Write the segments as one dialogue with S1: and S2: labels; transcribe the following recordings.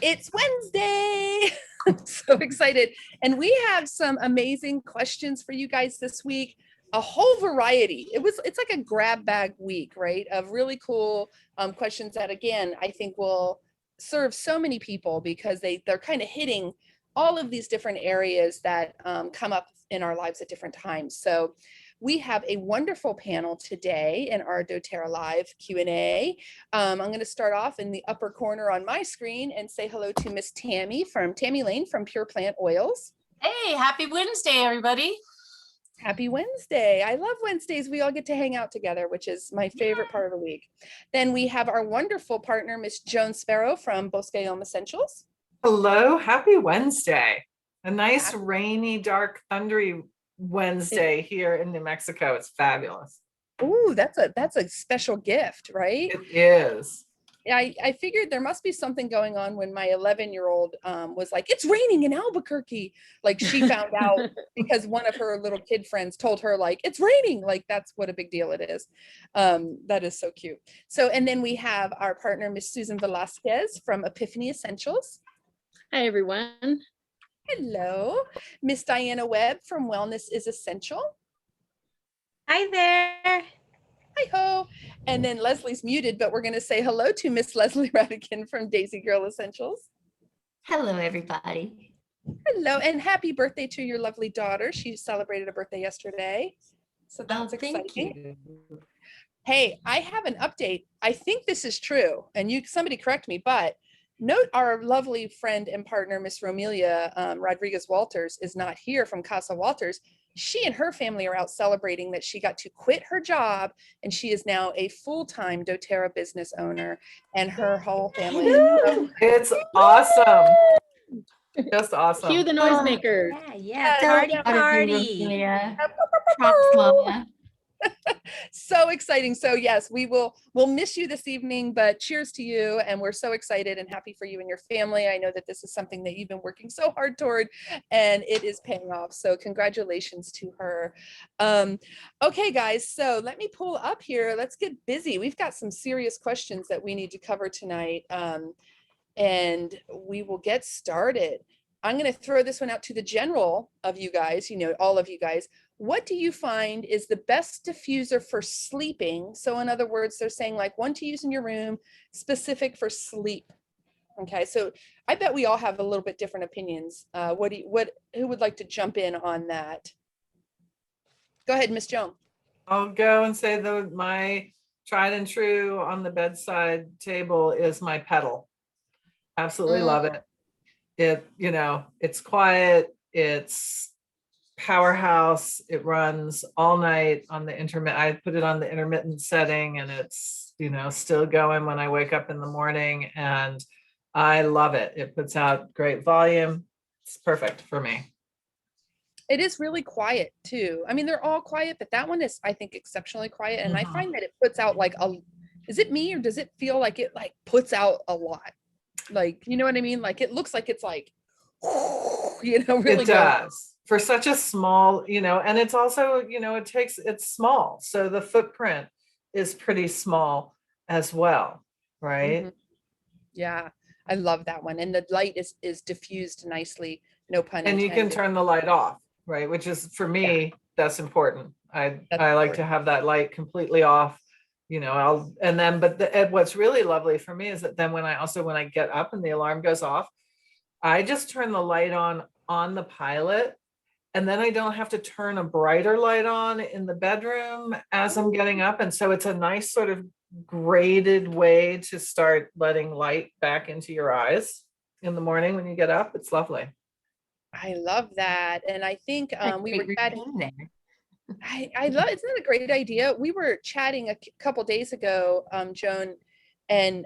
S1: It's Wednesday. I'm so excited. And we have some amazing questions for you guys this week. A whole variety. It's like a grab bag week, right? Of really cool questions that, again, I think will serve so many people because they're kind of hitting all of these different areas that come up in our lives at different times. So we have a wonderful panel today in our doTERRA Live Q&A. I'm going to start off in the upper corner on my screen and say hello to Miss Tammy Lane from Pure Plant Oils.
S2: Hey, happy Wednesday, everybody.
S1: Happy Wednesday. I love Wednesdays. We all get to hang out together, which is my favorite part of the week. Then we have our wonderful partner, Miss Joan Sparrow from Bosque Home Essentials.
S3: Hello, happy Wednesday. A nice rainy, dark, thundery Wednesday here in New Mexico. It's fabulous.
S1: Ooh, that's a special gift, right?
S3: It is.
S1: I figured there must be something going on when my 11-year-old was like, it's raining in Albuquerque. Like she found out because one of her little kid friends told her like, it's raining. Like that's what a big deal it is. That is so cute. So, and then we have our partner, Miss Susan Velasquez from Epiphany Essentials.
S4: Hi, everyone.
S1: Hello. Miss Diana Webb from Wellness is Essential.
S5: Hi there.
S1: Hi-ho. And then Leslie's muted, but we're going to say hello to Miss Leslie Radican from Daisy Girl Essentials.
S5: Hello, everybody.
S1: Hello, and happy birthday to your lovely daughter. She celebrated a birthday yesterday. So that's exciting.
S5: Thank you.
S1: Hey, I have an update. I think this is true, and somebody correct me, but note our lovely friend and partner, Miss Romelia Rodriguez Walters, is not here from Casa Walters. She and her family are out celebrating that she got to quit her job and she is now a full-time doTERRA business owner, and her whole family.
S3: It's awesome. Just awesome.
S4: Cue the noisemaker.
S5: Yeah, party, party.
S1: So exciting. So yes, we'll miss you this evening, but cheers to you. And we're so excited and happy for you and your family. I know that this is something that you've been working so hard toward and it is paying off. So congratulations to her. Okay, guys, so let me pull up here. Let's get busy. We've got some serious questions that we need to cover tonight. And we will get started. I'm going to throw this one out to the general of you guys, all of you guys. What do you find is the best diffuser for sleeping? So in other words, they're saying like one to use in your room, specific for sleep. Okay, so I bet we all have a little bit different opinions. Who would like to jump in on that? Go ahead, Miss Joan.
S3: I'll go and say my tried and true on the bedside table is my pedal. Absolutely love it. It's quiet, it's powerhouse, it runs all night on the intermittent. I put it on the intermittent setting and it's still going when I wake up in the morning, and I love it. It puts out great volume. It's perfect for me.
S1: It is really quiet too. I mean, they're all quiet, but that one is, I think, exceptionally quiet. And I find that it puts out like is it me or does it feel like it like puts out a lot? Like, you know what I mean? Like it looks like it's like, really
S3: it does for such a small, and it's also, it's small. So the footprint is pretty small as well. Right.
S1: Mm-hmm. Yeah. I love that one. And the light is diffused nicely. No pun intended.
S3: And you can turn the light off, right? Which is, for me, that's important. I like to have that light completely off. What's really lovely for me is that then when I get up and the alarm goes off, I just turn the light on the pilot, and then I don't have to turn a brighter light on in the bedroom as I'm getting up. And so it's a nice sort of graded way to start letting light back into your eyes in the morning when you get up. It's lovely.
S1: I love that. And I think we were chatting there. I love, isn't that a great idea? We were chatting a couple days ago, Joan, and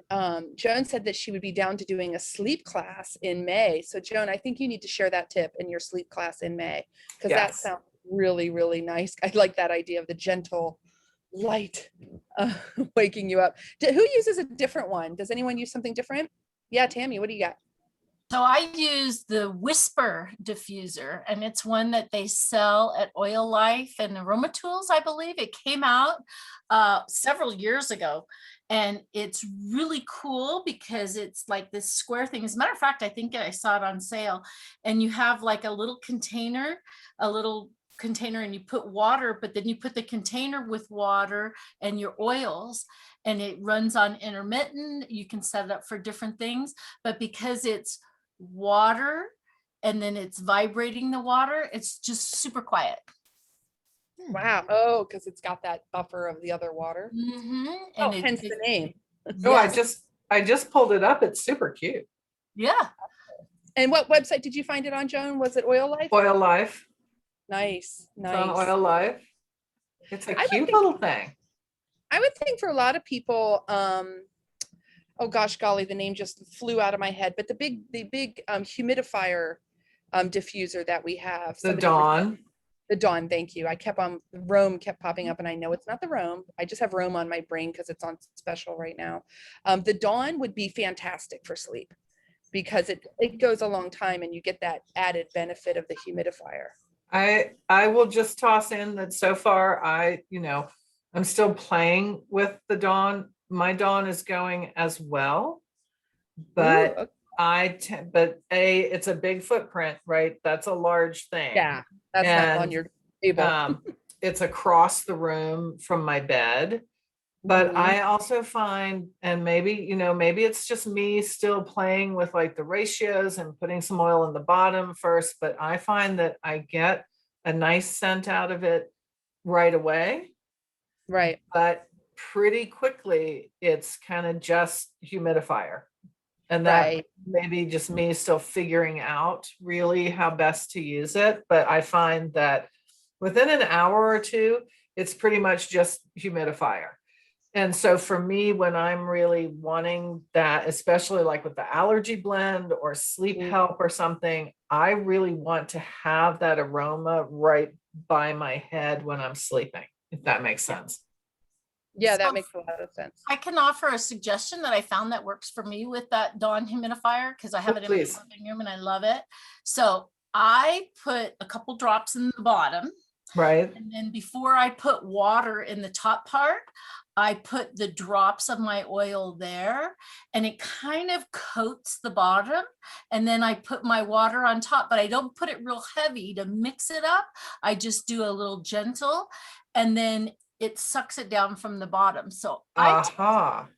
S1: Joan said that she would be down to doing a sleep class in May. So Joan, I think you need to share that tip in your sleep class in May, because that sounds really, really nice. I like that idea of the gentle light waking you up. Who uses a different one? Does anyone use something different? Yeah, Tammy, what do you got?
S2: So I use the Whisper diffuser, and it's one that they sell at Oil Life and Aroma Tools, I believe. It came out several years ago, and it's really cool because it's like this square thing. As a matter of fact, I think I saw it on sale, and you have like a little container, and you put water, but then you put the container with water and your oils, and it runs on intermittent. You can set it up for different things, but because it's water and then it's vibrating the water, it's just super quiet.
S1: Wow. Oh, because it's got that buffer of the other water.
S2: And
S1: Hence the name.
S3: Oh,
S2: yes.
S3: I just pulled it up. It's super cute.
S2: Yeah.
S1: And what website did you find it on, Joan? Was it Oil Life?
S3: Oil Life.
S1: Nice.
S3: It's on Oil Life. It's a cute little thing.
S1: I would think for a lot of people, oh gosh, golly, the name just flew out of my head, but the big humidifier diffuser that we have.
S3: The Dawn.
S1: The Dawn, thank you. Rome kept popping up, and I know it's not the Rome. I just have Rome on my brain because it's on special right now. The Dawn would be fantastic for sleep because it goes a long time and you get that added benefit of the humidifier.
S3: I will just toss in that so far I'm still playing with the Dawn. My Dawn is going as well, but
S1: Ooh, okay.
S3: It's a big footprint, right? That's a large thing.
S1: Yeah, that's not on your table.
S3: It's across the room from my bed. But
S1: Mhm.
S3: I also find, and maybe it's just me still playing with like the ratios and putting some oil in the bottom first, but I find that I get a nice scent out of it right away.
S1: Right.
S3: But pretty quickly, it's kind of just humidifier. And that maybe just me still figuring out really how best to use it. But I find that within an hour or two, it's pretty much just humidifier. And so for me, when I'm really wanting that, especially like with the allergy blend or sleep help or something, I really want to have that aroma right by my head when I'm sleeping, if that makes sense.
S1: Yeah, that
S2: So
S1: makes a lot of sense.
S2: I can offer a suggestion that I found that works for me with that Dawn humidifier because I have it in my living room and I love it. So I put a couple drops in the bottom.
S3: Right.
S2: And then before I put water in the top part, I put the drops of my oil there and it kind of coats the bottom. And then I put my water on top, but I don't put it real heavy to mix it up. I just do a little gentle and then it sucks it down from the bottom. So I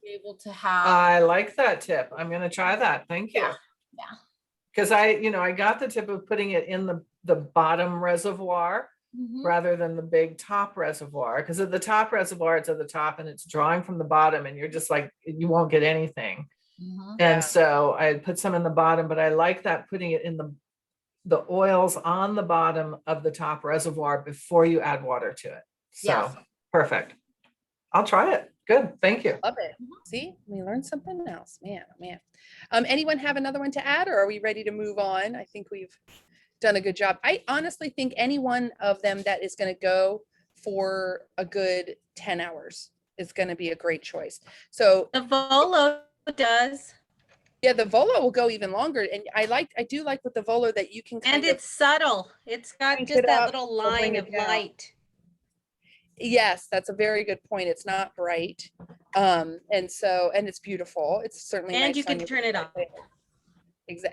S2: be able to have.
S3: I like that tip. I'm going to try that. Thank you.
S2: Yeah.
S3: Because I got the tip of putting it in the bottom reservoir rather than the big top reservoir. Because at the top reservoir, it's at the top and it's drawing from the bottom and you're just like, you won't get anything. And so I put some in the bottom, but I like that putting it in the oils on the bottom of the top reservoir before you add water to it. So perfect. I'll try it. Good. Thank you.
S1: Love it. See, we learned something else. Man, oh man. Anyone have another one to add or are we ready to move on? I think we've done a good job. I honestly think any one of them that is going to go for a good 10 hours is going to be a great choice. So
S5: the Volo does.
S1: Yeah, the Volo will go even longer. And I do like with the Volo that you can
S5: and it's subtle. It's got just that little line of light.
S1: Yes, that's a very good point. It's not bright. And it's beautiful. It's certainly
S5: and
S1: nice
S5: you can turn it off.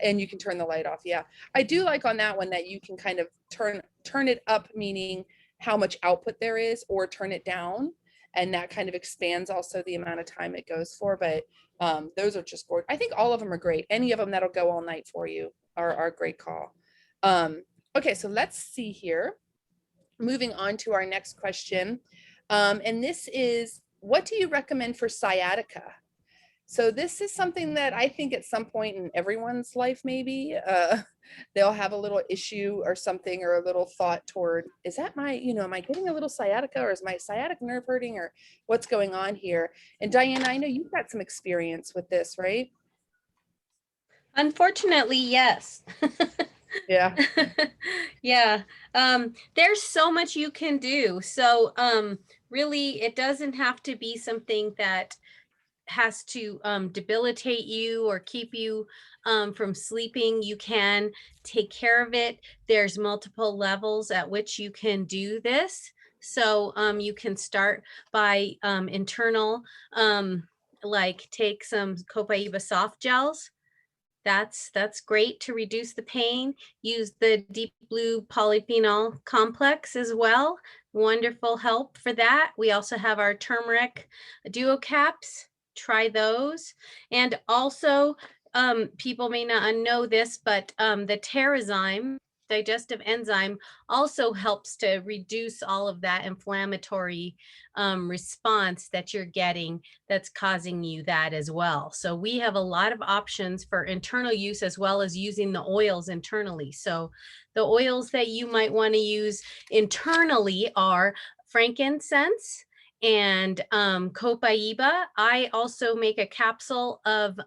S1: And you can turn the light off. Yeah. I do like on that one that you can kind of turn it up, meaning how much output there is, or turn it down. And that kind of expands also the amount of time it goes for. But those are just gorgeous. I think all of them are great. Any of them that'll go all night for you are a great call. Okay, so let's see here. Moving on to our next question. And this is, what do you recommend for sciatica? So this is something that I think at some point in everyone's life, maybe they'll have a little issue or something, or a little thought toward, is that my, am I getting a little sciatica, or is my sciatic nerve hurting, or what's going on here? And Diana, I know you've got some experience with this, right?
S5: Unfortunately, yes.
S1: Yeah.
S5: Yeah. There's so much you can do. So really, it doesn't have to be something that has to debilitate you or keep you from sleeping, you can take care of it. There's multiple levels at which you can do this. So you can start by internal, like take some Copaiba soft gels. That's great to reduce the pain. Use the deep blue polyphenol complex as well. Wonderful help for that. We also have our turmeric duo caps. Try those. And also, people may not know this, but the Terrazyme digestive enzyme also helps to reduce all of that inflammatory response that you're getting that's causing you that as well. So we have a lot of options for internal use as well as using the oils internally. So the oils that you might want to use internally are frankincense and copaiba. I also make a capsule of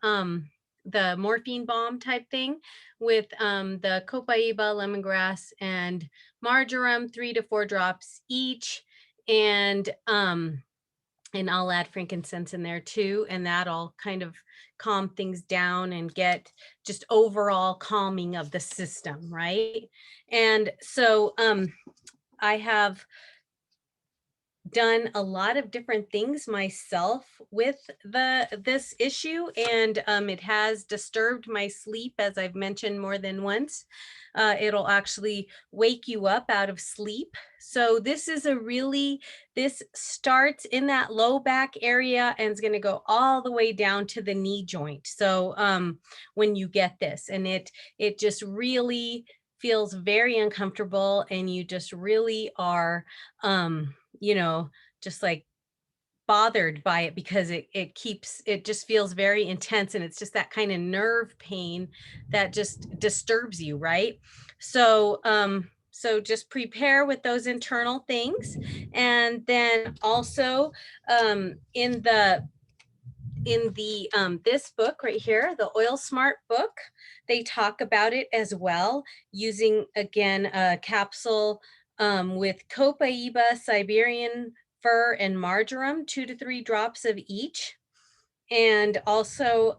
S5: the morphine balm type thing with the copaiba, lemongrass, and marjoram, 3 to 4 drops each. And I'll add frankincense in there too, and that'll kind of calm things down and get just overall calming of the system, right? And so I have done a lot of different things myself with this issue, and it has disturbed my sleep, as I've mentioned more than once. It'll actually wake you up out of sleep. So this starts in that low back area and is going to go all the way down to the knee joint. So when you get this, and it just really feels very uncomfortable, and you just really are just like bothered by it, because it just feels very intense, and it's just that kind of nerve pain that just disturbs you, right? So so just prepare with those internal things. And then also in this book right here, the Oil Smart book, they talk about it as well, using again a capsule with copaiba, Siberian fir, and marjoram, 2 to 3 drops of each. And also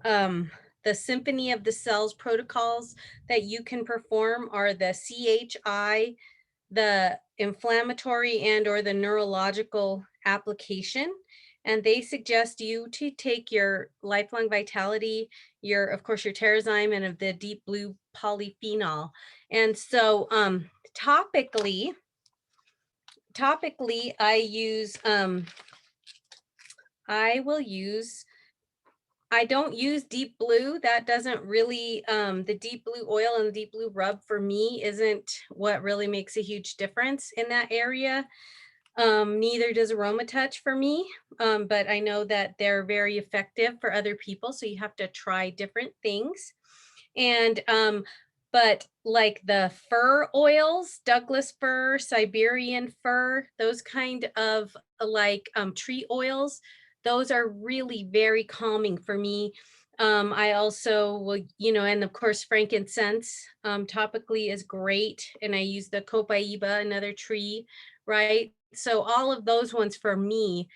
S5: the Symphony of the Cells protocols that you can perform are the CHI, the inflammatory and or the neurological application. And they suggest you to take your Lifelong Vitality, of course, your Terrazyme, and of the deep blue polyphenol. And so topically, I don't use deep blue. That doesn't really, the deep blue oil and the deep blue rub for me isn't what really makes a huge difference in that area. Neither does Aroma Touch for me, but I know that they're very effective for other people. So you have to try different things. And but like the fir oils, Douglas fir, Siberian fir, those kind of like tree oils, those are really very calming for me. I also will, and of course, frankincense topically is great. And I use the copaiba, another tree, right? So all of those ones for me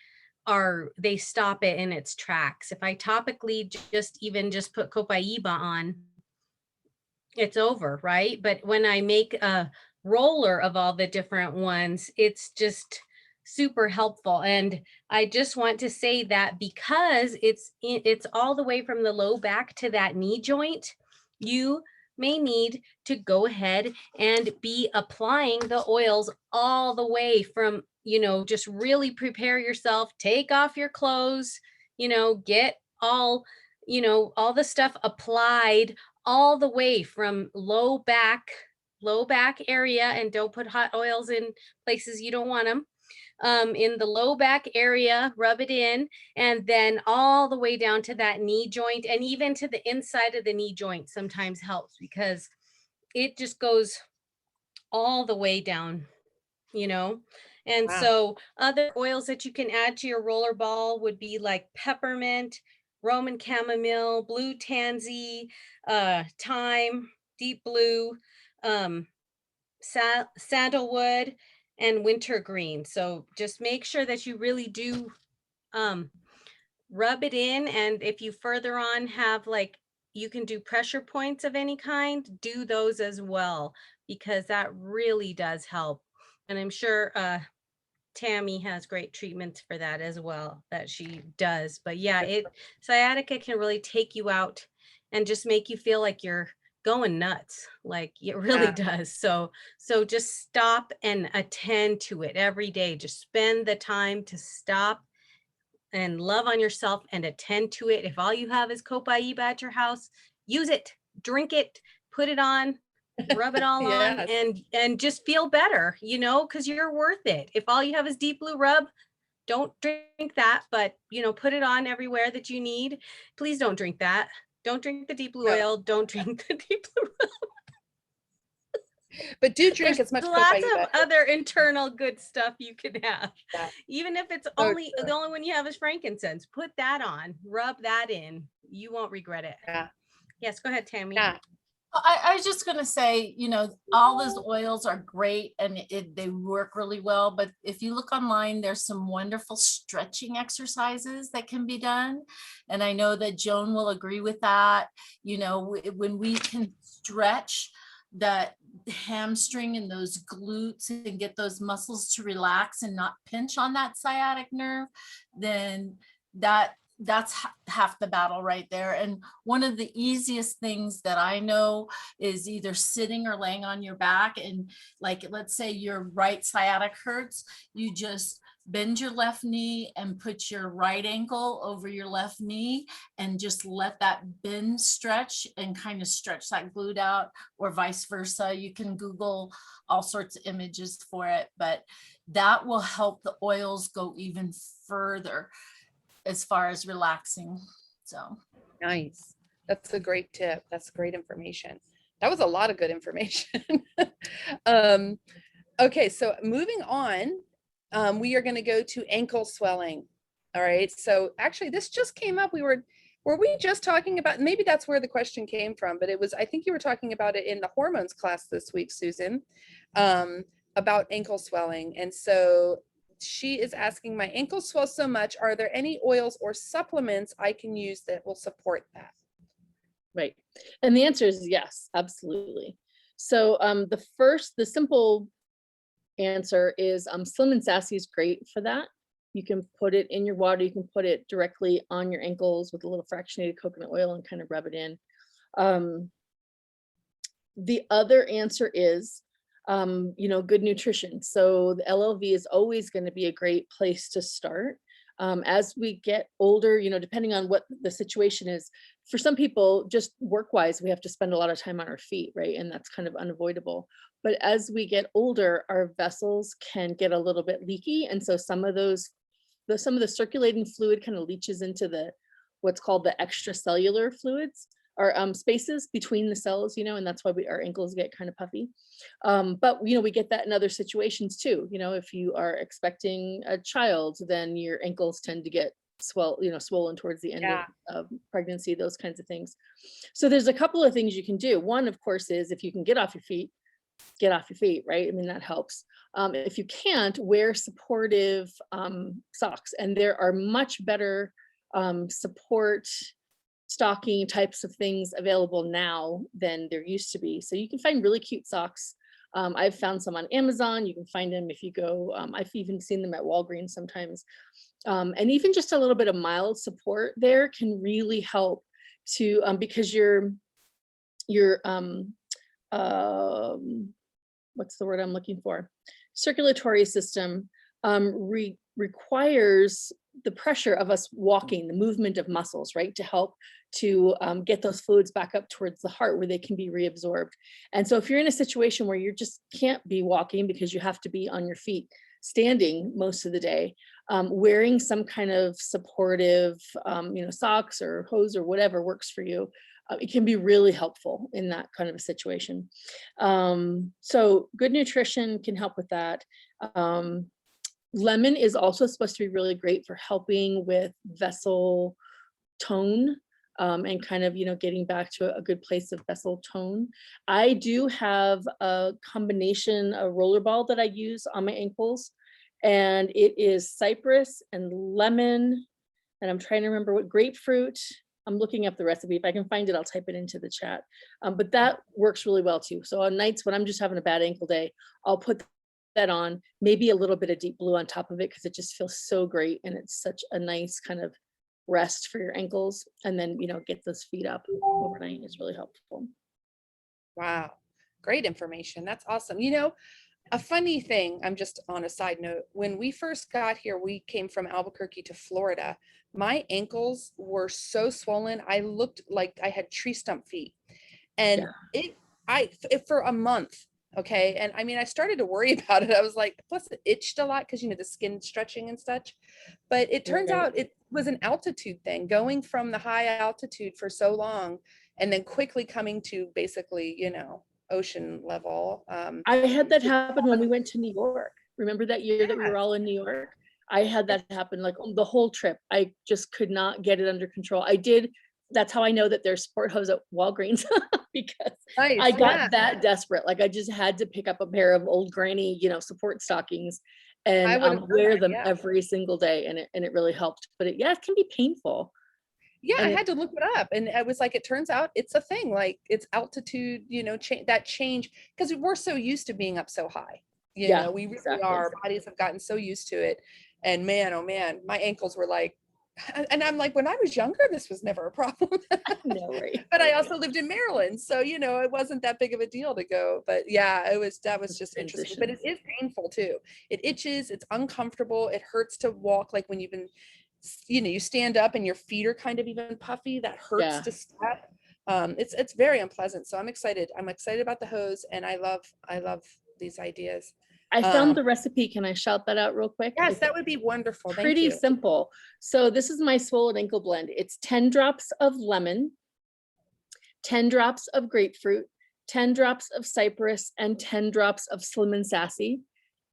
S5: they stop it in its tracks. If I topically just put copaiba on, it's over, right? But when I make a roller of all the different ones, it's just super helpful. And I just want to say that because it's all the way from the low back to that knee joint, you may need to go ahead and be applying the oils all the way from, just really prepare yourself, take off your clothes, get all the stuff applied all the way from low back area, and don't put hot oils in places you don't want them. In the low back area, rub it in, and then all the way down to that knee joint, and even to the inside of the knee joint sometimes helps, because it just goes all the way down, And
S3: Wow.
S5: so other oils that you can add to your rollerball would be like peppermint, Roman chamomile, blue tansy, thyme, deep blue, sandalwood, and wintergreen. So just make sure that you really do rub it in. And if you further on have like, you can do pressure points of any kind, do those as well, because that really does help. And I'm sure Tammy has great treatments for that as well that she does. But yeah, sciatica can really take you out and just make you feel like you're going nuts. Like it really does. So just stop and attend to it every day. Just spend the time to stop and love on yourself and attend to it. If all you have is Copaiba at your house, use it, drink it, put it on, rub it all on, and just feel better, you know, because you're worth it. If all you have is Deep Blue Rub, don't drink that, but you know, put it on everywhere that you need. Please don't drink that. Don't drink the Deep Blue oil. Don't drink the Deep Blue Rub.
S1: But do drink
S5: There's
S1: as much
S5: lots
S1: Copaiba.
S5: of other internal good stuff you can have.
S1: Yeah.
S5: Even if it's
S1: So
S5: only the only one you have is frankincense, put that on, rub that in. You won't regret it.
S1: Yeah.
S5: Yes, go ahead, Tammy.
S1: Yeah.
S2: I was just going to say, you know, all those oils are great and they work really well. But if you look online, there's some wonderful stretching exercises that can be done. And I know that Joan will agree with that. You know, when we can stretch that hamstring and those glutes and get those muscles to relax and not pinch on that sciatic nerve, then that's half the battle right there. And one of the easiest things that I know is either sitting or laying on your back. And like, let's say your right sciatic hurts, you just bend your left knee and put your right ankle over your left knee and just let that bend stretch and kind of stretch that glute out, or vice versa. You can Google all sorts of images for it, but that will help the oils go even further as far as relaxing. So
S1: Nice. That's a great tip. That's great information. That was a lot of good information. Okay, so moving on, we are going to go to ankle swelling. All right. So actually this just came up. Were we just talking about, maybe that's where the question came from, but it was, I think you were talking about it in the hormones class this week, Susan, about ankle swelling. And so she is asking, my ankles swell so much, are there any oils or supplements I can use that will support that?
S4: Right. And the answer is yes, absolutely. So the simple answer is Slim and Sassy is great for that. You can put it in your water. You can put it directly on your ankles with a little fractionated coconut oil and kind of rub it in. The other answer is, you know, good nutrition. So the LLV is always going to be a great place to start. As we get older, you know, depending on what the situation is, for some people, just work-wise, we have to spend a lot of time on our feet, right? And that's kind of unavoidable. But as we get older, our vessels can get a little bit leaky. And so some of the circulating fluid kind of leaches into what's called the extracellular fluids, or spaces between the cells, you know, and that's why our ankles get kind of puffy. But, you know, we get that in other situations too. You know, if you are expecting a child, then your ankles tend to get swollen towards the end of pregnancy, those kinds of things. So there's a couple of things you can do. One, of course, is if you can get off your feet, right? I mean, that helps. If you can't, wear supportive socks, and there are much better support stocking types of things available now than there used to be. So you can find really cute socks. I've found some on Amazon. You can find them if you go, I've even seen them at Walgreens sometimes. And even just a little bit of mild support there can really help to, because your what's the word I'm looking for? Circulatory system requires the pressure of us walking, the movement of muscles, right, to help to get those fluids back up towards the heart where they can be reabsorbed. And so if you're in a situation where you just can't be walking because you have to be on your feet standing most of the day, wearing some kind of supportive, you know, socks or hose or whatever works for you, it can be really helpful in that kind of a situation. So good nutrition can help with that. Lemon is also supposed to be really great for helping with vessel tone, and kind of, you know, getting back to a good place of vessel tone. I do have a combination, a rollerball that I use on my ankles, and it is cypress and lemon and I'm trying to remember what grapefruit. I'm looking up the recipe. If I can find it, I'll type it into the chat. But that works really well too. So on nights when I'm just having a bad ankle day, I'll put that on, maybe a little bit of deep blue on top of it, because it just feels so great. And it's such a nice kind of rest for your ankles. And then, get those feet up overnight is really helpful.
S1: Wow. Great information. That's awesome. A funny thing, I'm just on a side note, when we first got here, we came from Albuquerque to Florida. My ankles were so swollen. I looked like I had tree stump feet. And for a month, okay. And I mean, I started to worry about it. I was like, plus it itched a lot because, the skin stretching and such. But it turns out it was an altitude thing, going from the high altitude for so long and then quickly coming to basically, ocean level.
S4: I had that happen when we went to New York. Remember that year that we were all in New York? I had that happen like the whole trip. I just could not get it under control. That's how I know that there's sport hose at Walgreens because
S1: Nice,
S4: I got
S1: yeah.
S4: that desperate. Like I just had to pick up a pair of old granny, support stockings
S1: I
S4: and
S1: would have done
S4: wear
S1: that,
S4: them
S1: yeah.
S4: every single day. And it really helped. But it can be painful.
S1: Yeah,
S4: And
S1: I had to look it up, and it was like, it turns out it's a thing, like it's altitude, that change, because we're so used to being up so high. We really
S4: exactly.
S1: are. Our bodies have gotten so used to it. And man, oh man, my ankles were like, and I'm like, when I was younger, this was never a problem.
S4: No, right.
S1: But I also lived in Maryland, so it wasn't that big of a deal to go. But yeah, that was just interesting. But it is painful too. It itches, it's uncomfortable, it hurts to walk, like when you've been, you stand up and your feet are kind of even puffy, that hurts to step. It's very unpleasant. So I'm excited about the hose, and I love these ideas.
S4: I found the recipe. Can I shout that out real quick?
S1: Yes, that would be wonderful. Thank
S4: Pretty
S1: you.
S4: simple. So this is my swollen ankle blend. It's 10 drops of lemon, 10 drops of grapefruit, 10 drops of cypress, and 10 drops of Slim and Sassy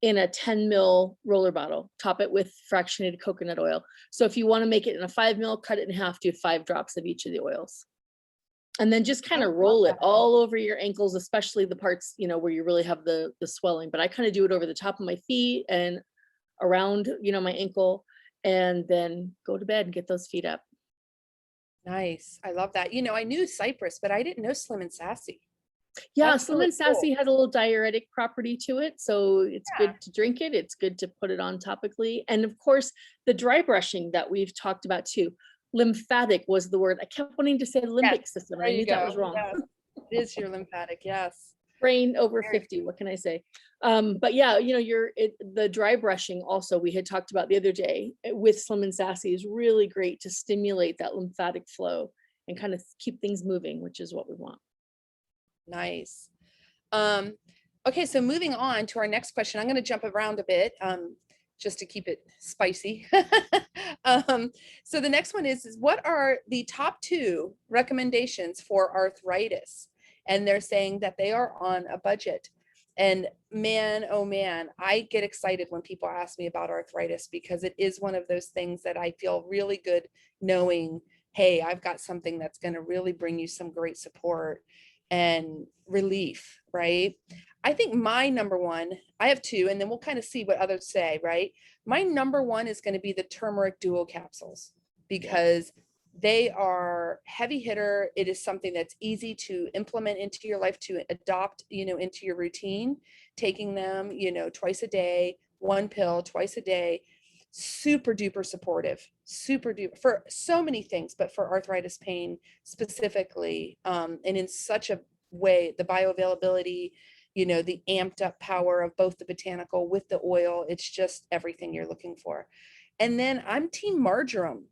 S4: in a 10 ml roller bottle. Top it with fractionated coconut oil. So if you want to make it in a 5 ml, cut it in half, do 5 drops of each of the oils. And then just kind of roll it all over your ankles, especially the parts, where you really have the swelling. But I kind of do it over the top of my feet and around, my ankle, and then go to bed and get those feet up.
S1: Nice. I love that. I knew cypress, but I didn't know Slim and Sassy.
S4: Yeah,
S1: That's
S4: Slim
S1: really
S4: and Sassy
S1: cool.
S4: has a little diuretic property to it. So it's good to drink it. It's good to put it on topically. And of course, the dry brushing that we've talked about too. Lymphatic was the word. I kept wanting to say limbic system. And I knew that was wrong.
S1: Yes. It is your lymphatic. Yes.
S4: Brain over
S1: Very
S4: 50. What can I say? But yeah, the dry brushing also we had talked about the other day with Slim and Sassy is really great to stimulate that lymphatic flow and kind of keep things moving, which is what we want.
S1: Nice. Okay, so moving on to our next question. I'm going to jump around a bit just to keep it spicy. So the next one is what are the top 2 recommendations for arthritis? And they're saying that they are on a budget. And man, oh man, I get excited when people ask me about arthritis, because it is one of those things that I feel really good knowing, hey, I've got something that's going to really bring you some great support and relief, right? I think my number one, I have 2, and then we'll kind of see what others say, right? My number one is going to be the turmeric duo capsules, because they are heavy hitter. It is something that's easy to implement into your life, to adopt, into your routine, taking them, twice a day, 1 pill twice a day, super duper supportive, super duper for so many things, but for arthritis pain specifically, and in such a way, the bioavailability, the amped up power of both the botanical with the oil, it's just everything you're looking for. And then I'm team marjoram,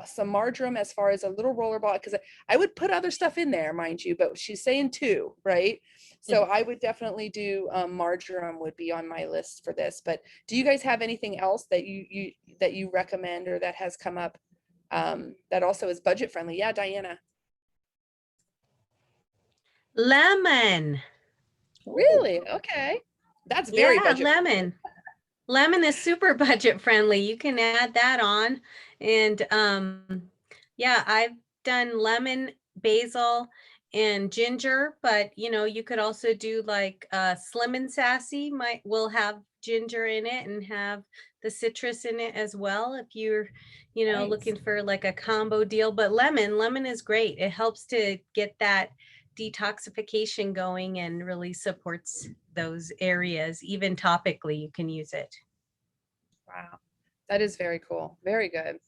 S1: some marjoram as far as a little rollerball, because I would put other stuff in there, mind you, but she's saying 2, right? So I would definitely do marjoram would be on my list for this. But do you guys have anything else that you recommend or that has come up that also is budget friendly? Yeah, Diana.
S5: Lemon.
S1: Really? Okay. That's very budget.
S5: Lemon is super budget friendly. You can add that on. And yeah, I've done lemon, basil, and ginger, but you know, you could also do like Slim and Sassy will have ginger in it and have the citrus in it as well if you're, you know,
S4: Nice.
S5: looking for like a combo deal. But lemon is great. It helps to get that detoxification going and really supports those areas. Even topically, you can use it.
S1: Wow, that is very cool. Very good.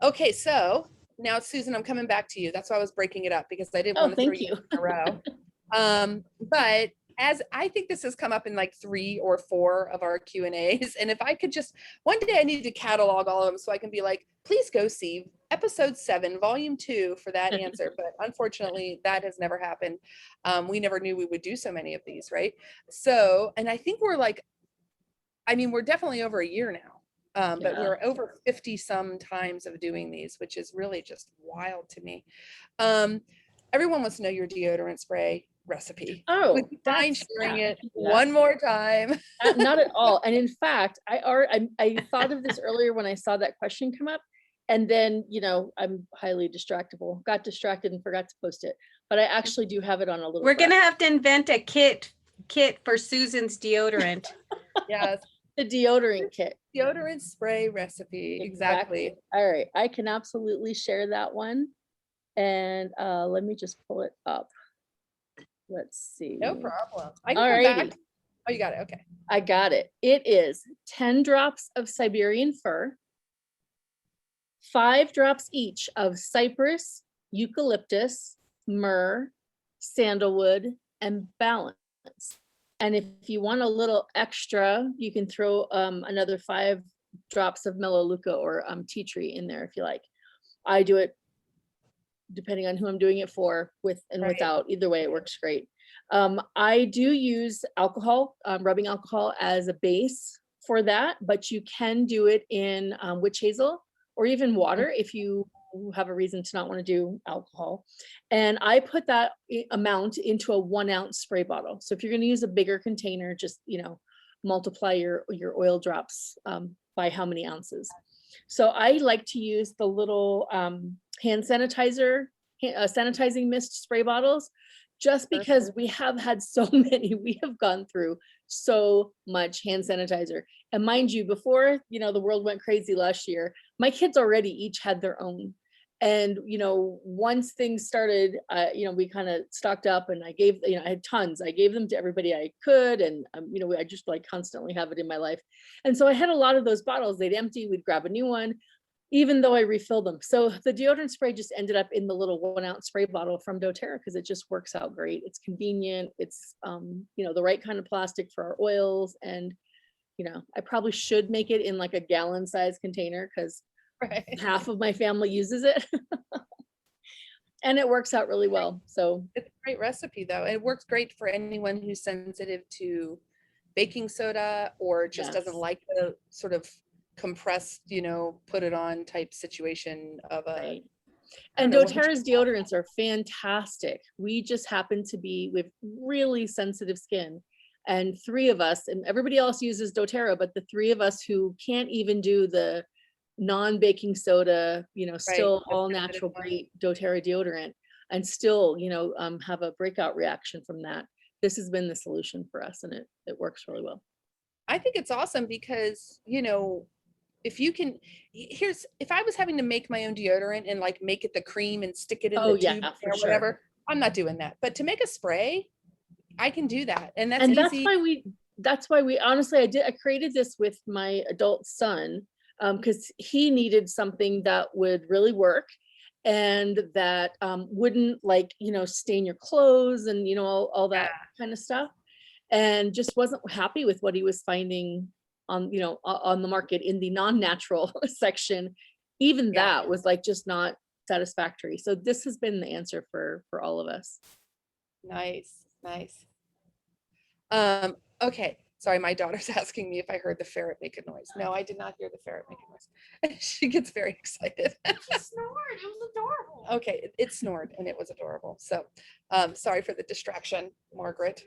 S1: Okay, so now Susan, I'm coming back to you. That's why I was breaking it up, because I didn't
S4: Oh,
S1: want to throw
S4: thank
S1: you
S4: you.
S1: in a row. But as I think this has come up in like 3 or 4 of our Q&As, and if I could just, one day I need to catalog all of them so I can be like, please go see episode 7, volume 2 for that answer. But unfortunately, that has never happened. We never knew we would do so many of these, right? So, and I think we're like, I mean, we're definitely over a year now. But
S4: Yeah.
S1: we're over 50 some times of doing these, which is really just wild to me. Everyone wants to know your deodorant spray recipe.
S4: Oh,
S1: Would you mind
S4: that's
S1: sharing
S4: yeah,
S1: it
S4: yeah.
S1: one more time?
S4: Not at all. And in fact, I thought of this earlier when I saw that question come up, and then, you know, I'm highly distractible, got distracted and forgot to post it, but I actually do have it on a little.
S5: We're
S4: graph.
S5: gonna have to invent a kit for Susan's deodorant.
S1: Yes,
S4: The deodorant kit.
S1: deodorant spray recipe. Exactly.
S4: All right, I can absolutely share that one. And let me just pull it up. Let's see.
S1: No problem. I can come back.
S4: Alrighty,
S1: Oh, you got it. Okay.
S4: I got it. It is 10 drops of Siberian fir, 5 drops each of cypress, eucalyptus, myrrh, sandalwood, and balance. And if you want a little extra, you can throw another 5 drops of melaleuca or tea tree in there if you like. I do it depending on who I'm doing it for, with and
S1: Right.
S4: without. Either way, it works great. I do use alcohol, rubbing alcohol as a base for that, but you can do it in witch hazel or even water if you have a reason to not want to do alcohol. And I put that amount into a 1 ounce spray bottle. So if you're going to use a bigger container, just, you know, multiply your oil drops by how many ounces. So I like to use the little hand sanitizer, sanitizing mist spray bottles, just because we have had so many. We have gone through so much hand sanitizer. And mind you, before, you know, the world went crazy last year, my kids already each had their own. And, you know, once things started, you know, we kind of stocked up, and I gave, you know, I had tons. I gave them to everybody I could. And, you know, I just like constantly have it in my life. And so I had a lot of those bottles. They'd empty, we'd grab a new one, even though I refilled them. So the deodorant spray just ended up in the little 1 ounce spray bottle from doTERRA, because it just works out great. It's convenient. It's, you know, the right kind of plastic for our oils. And, you know, I probably should make it in like a gallon size container, because
S1: Right.
S4: half of my family uses it. And it works out really well. So
S1: It's a great recipe though. It works great for anyone who's sensitive to baking soda or just doesn't
S4: yes,
S1: like the sort of compressed, you know, put it on type situation of a,
S4: right.
S1: I
S4: And
S1: don't know, what would
S4: doTERRA's deodorants are fantastic. We just happen to be with really sensitive skin. And 3 of us, and everybody else uses doTERRA, but the 3 of us who can't even do the non-baking soda, you know, still
S1: the
S4: all
S1: sensitive
S4: natural,
S1: one.
S4: great doTERRA deodorant, and still, you know, have a breakout reaction from that. This has been the solution for us, and it works really well.
S1: I think it's awesome because, you know, if you can, if I was having to make my own deodorant and like make it the cream and stick it in
S4: Oh
S1: the
S4: yeah,
S1: tube
S4: for
S1: or
S4: sure.
S1: whatever, I'm not doing that. But to make a spray, I can do that. And that's
S4: And
S1: easy.
S4: that's why we honestly, I created this with my adult son, because he needed something that would really work, and that wouldn't, like, you know, stain your clothes and, you know, all that kind of stuff, and just wasn't happy with what he was finding on, you know, on the market in the non-natural section. Even
S1: Yeah.
S4: that was like just not satisfactory. So this has been the answer for all of us.
S1: Nice, nice. Okay. Sorry, my daughter's asking me if I heard the ferret make a noise. No, I did not hear the ferret make a noise. She gets very excited.
S2: She snored. It was adorable.
S1: Okay, it snored and it was adorable. So sorry for the distraction, Margaret.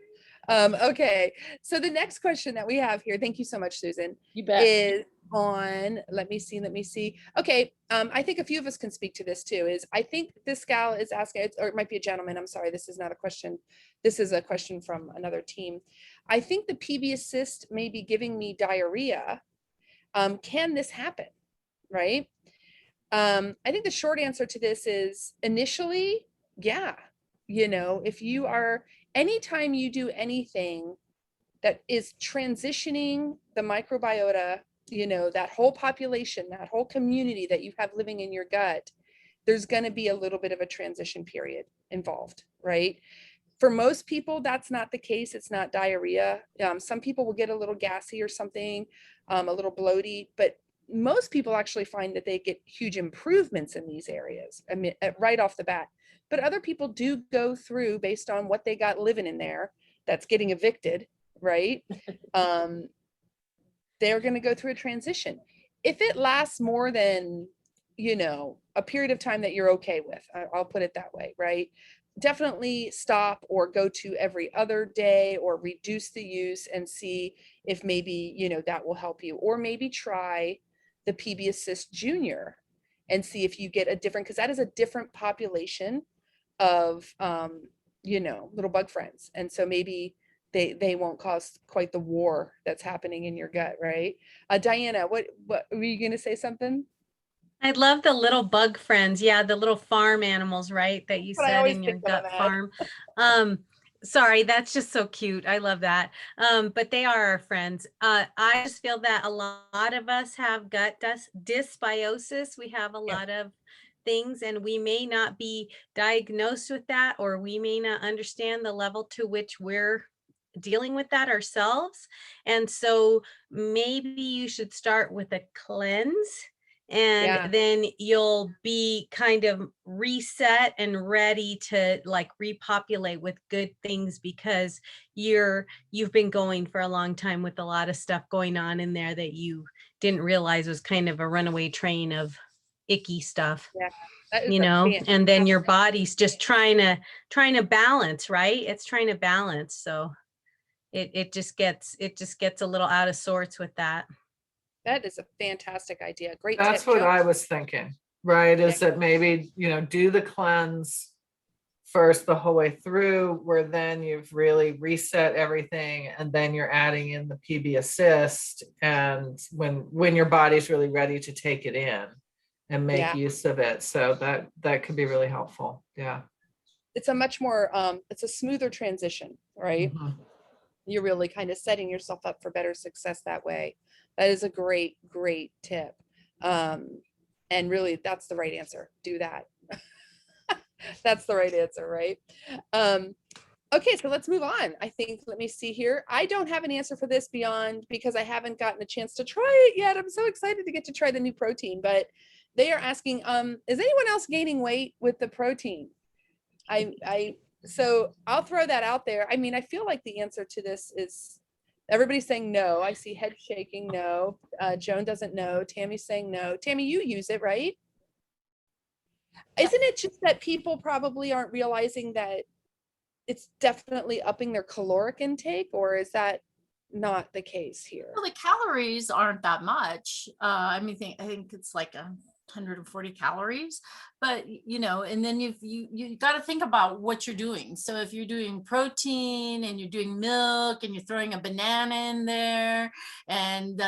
S1: Okay, so the next question that we have here, thank you so much, Susan,
S4: You bet.
S1: is on, let me see. Okay, I think a few of us can speak to this too, is I think this gal is asking, or it might be a gentleman, I'm sorry, this is not a question. This is a question from another team. I think the PB assist may be giving me diarrhea. Can this happen, right? I think the short answer to this is initially, yeah. You know, if you are, anytime you do anything that is transitioning the microbiota, you know, that whole population, that whole community that you have living in your gut, there's going to be a little bit of a transition period involved, right? For most people, that's not the case. It's not diarrhea. Some people will get a little gassy or something, a little bloaty, but most people actually find that they get huge improvements in these areas, I mean, right off the bat. But other people do go through, based on what they got living in there, that's getting evicted, right? They're going to go through a transition. If it lasts more than, you know, a period of time that you're okay with, I'll put it that way, right? Definitely stop or go to every other day or reduce the use and see if maybe, you know, that will help you. Or maybe try the PB Assist Junior and see if you get a different, because that is a different population of, you know, little bug friends. And so maybe they won't cause quite the war that's happening in your gut, right? Diana, what were you going to say something?
S5: I love the little bug friends. Yeah, the little farm animals, right? That you
S1: But I
S5: said
S1: always
S5: in your
S1: think of
S5: gut
S1: that.
S5: farm. Sorry, that's just so cute. I love that. But they are our friends. I just feel that a lot of us have gut dysbiosis. We have a
S1: Yeah.
S5: lot of things, and we may not be diagnosed with that, or we may not understand the level to which we're dealing with that ourselves. And so maybe you should start with a cleanse, and
S1: Yeah.
S5: then you'll be kind of reset and ready to like repopulate with good things, because you've been going for a long time with a lot of stuff going on in there that you didn't realize was kind of a runaway train of icky stuff,
S1: Yeah. That is
S5: you
S1: a
S5: know. And then your
S1: fantastic.
S5: body's just trying to balance, right? It's trying to balance. So it just gets a little out of sorts with that.
S1: That is a fantastic idea. Great
S3: That's
S1: tip,
S3: what
S1: Joe.
S3: I was thinking, right? Is that maybe, you know, do the cleanse first the whole way through, where then you've really reset everything, and then you're adding in the PB assist, and when your body's really ready to take it in and make
S1: Yeah.
S3: use of it. So that could be really helpful. Yeah.
S1: It's a much more, it's a smoother transition, right?
S3: Mhm.
S1: You're really kind of setting yourself up for better success that way. That is a great, great tip. And really, that's the right answer. Do that. That's the right answer, right? Okay, so let's move on. I think, let me see here. I don't have an answer for this beyond, because I haven't gotten a chance to try it yet. I'm so excited to get to try the new protein, but they are asking, is anyone else gaining weight with the protein? So I'll throw that out there. I mean, I feel like the answer to this is everybody's saying no. I see head shaking, no. Joan doesn't know. Tammy's saying no. Tammy, you use it, right? Isn't it just that people probably aren't realizing that it's definitely upping their caloric intake, or is that not the case here?
S2: Well, the calories aren't that much. I think it's like 140 calories, but you know, and then you got to think about what you're doing. So if you're doing protein and you're doing milk and you're throwing a banana in there and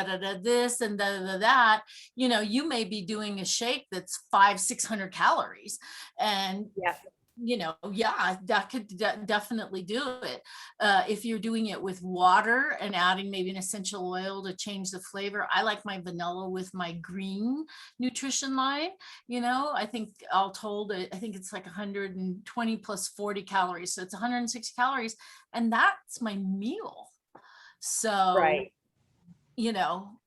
S2: this and that, you know, you may be doing a shake that's 500-600 calories, and
S1: Yeah.
S2: you know, yeah, that could definitely do it. If you're doing it with water and adding maybe an essential oil to change the flavor. I like my vanilla with my green nutrition line. You know, I think all told, I think it's like 120 plus 40 calories. So it's 160 calories, and that's my meal. So,
S1: Right.
S2: you know,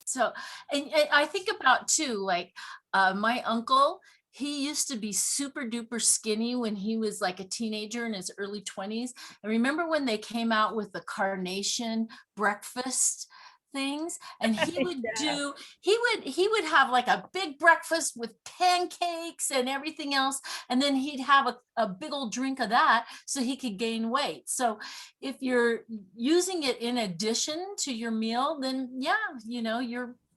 S2: so, and I think about too, like my uncle, he used to be super duper skinny when he was like a teenager in his early 20s. And remember when they came out with the carnation breakfast things, and he would
S1: Yeah.
S2: he would have like a big breakfast with pancakes and everything else, and then he'd have a big old drink of that so he could gain weight. So if you're using it in addition to your meal, then yeah,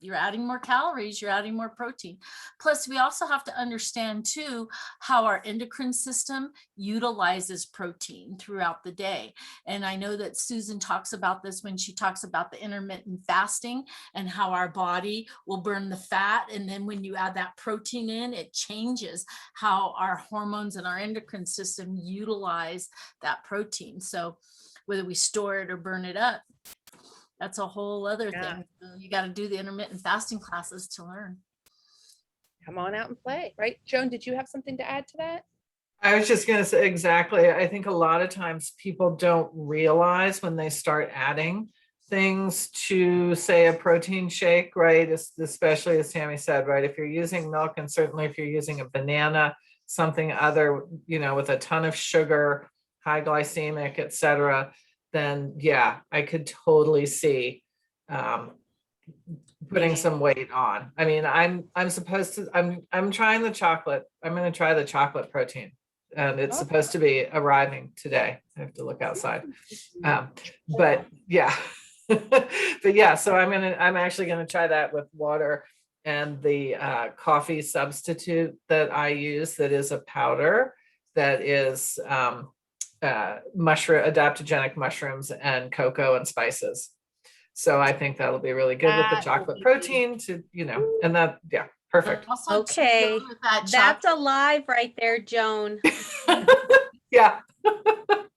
S2: you're adding more calories, you're adding more protein. Plus, we also have to understand too how our endocrine system utilizes protein throughout the day. And I know that Susan talks about this when she talks about the intermittent fasting and how our body will burn the fat. And then when you add that protein in, it changes how our hormones and our endocrine system utilize that protein. So whether we store it or burn it up, that's a whole other
S1: Yeah.
S2: thing. You got to do the intermittent fasting classes to learn.
S1: Come on out and play, right? Joan, did you have something to add to that?
S3: I was just going to say exactly. I think a lot of times people don't realize when they start adding things to, say, a protein shake, right? Especially as Tammy said, right? If you're using milk, and certainly if you're using a banana, something other, with a ton of sugar, high glycemic, et cetera, then yeah, I could totally see putting some weight on. I mean, I'm trying the chocolate. I'm going to try the chocolate protein, and it's supposed to be arriving today. I have to look outside. But yeah, but yeah, so I'm actually going to try that with water and the coffee substitute that I use, that is a powder that is adaptogenic mushrooms and cocoa and spices. So I think that'll be really good with the chocolate protein to, and that, yeah, perfect.
S5: Okay, that's alive right there, Joan.
S3: Yeah.
S2: Peppermint.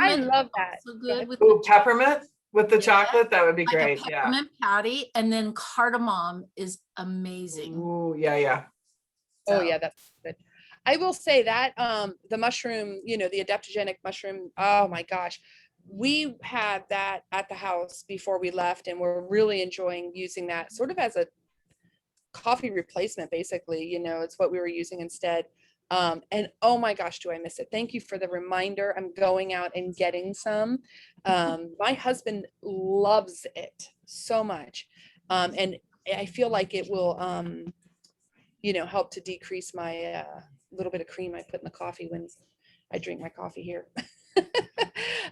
S1: I love that.
S2: So good with
S3: peppermint with the chocolate, that would be
S2: like
S3: great.
S2: A peppermint patty, and then cardamom is amazing.
S3: Ooh, yeah.
S1: Oh yeah, that's good. I will say that the mushroom, the adaptogenic mushroom, oh my gosh, we had that at the house before we left, and we're really enjoying using that sort of as a coffee replacement, basically. It's what we were using instead. And oh my gosh, do I miss it. Thank you for the reminder. I'm going out and getting some. My husband loves it so much. And I feel like it will, help to decrease my little bit of cream I put in the coffee when I drink my coffee here.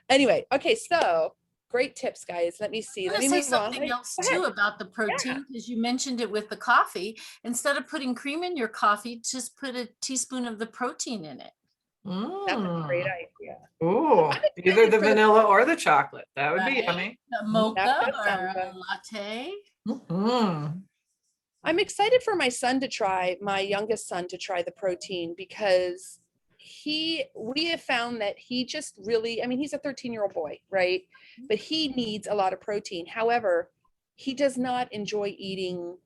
S1: Anyway, okay, so great tips, guys. Let me see. Let me
S2: say
S1: move
S2: something
S1: on.
S2: else too about the protein, because you mentioned it with the coffee. Instead of putting cream in your coffee, just put a teaspoon of the protein in it.
S1: That's a great idea.
S3: Ooh, either the vanilla or the chocolate. That would be yummy.
S2: A mocha or a latte.
S1: I'm excited for my youngest son to try the protein, because we have found that he just really, he's a 13-year-old boy, right? But he needs a lot of protein. However, he does not enjoy eating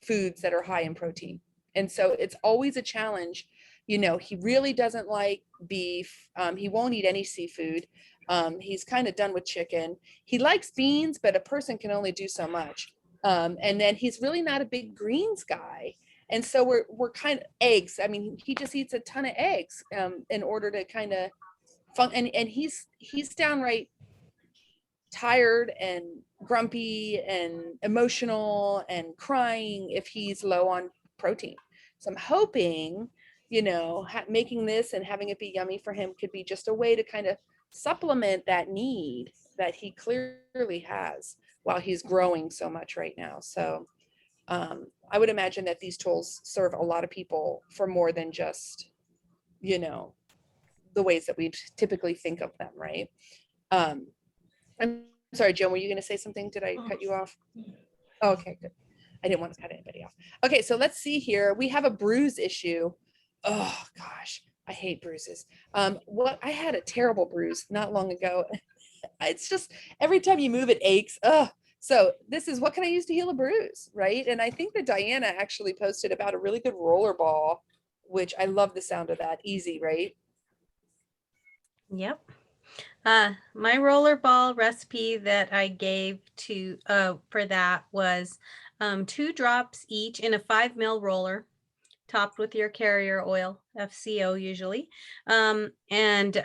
S1: foods that are high in protein. And so it's always a challenge. He really doesn't like beef. He won't eat any seafood. He's kind of done with chicken. He likes beans, but a person can only do so much. And then he's really not a big greens guy. And so we're kind of eggs. He just eats a ton of eggs in order to kind of and he's downright tired and grumpy and emotional and crying if he's low on protein. So I'm hoping, making this and having it be yummy for him could be just a way to kind of supplement that need that he clearly has while he's growing so much right now. So I would imagine that these tools serve a lot of people for more than just, the ways that we typically think of them, right? I'm sorry, Joan, were you going to say something? Did I cut you off? Oh, okay, good. I didn't want to cut anybody off. Okay, so let's see here. We have a bruise issue. Oh gosh, I hate bruises. I had a terrible bruise not long ago. It's just every time you move, it aches. So this is what can I use to heal a bruise, right? And I think that Diana actually posted about a really good rollerball, which I love the sound of that. Easy, right?
S5: Yep. My rollerball recipe that I gave to for that was 2 drops each in a 5 ml roller, topped with your carrier oil, FCO usually, and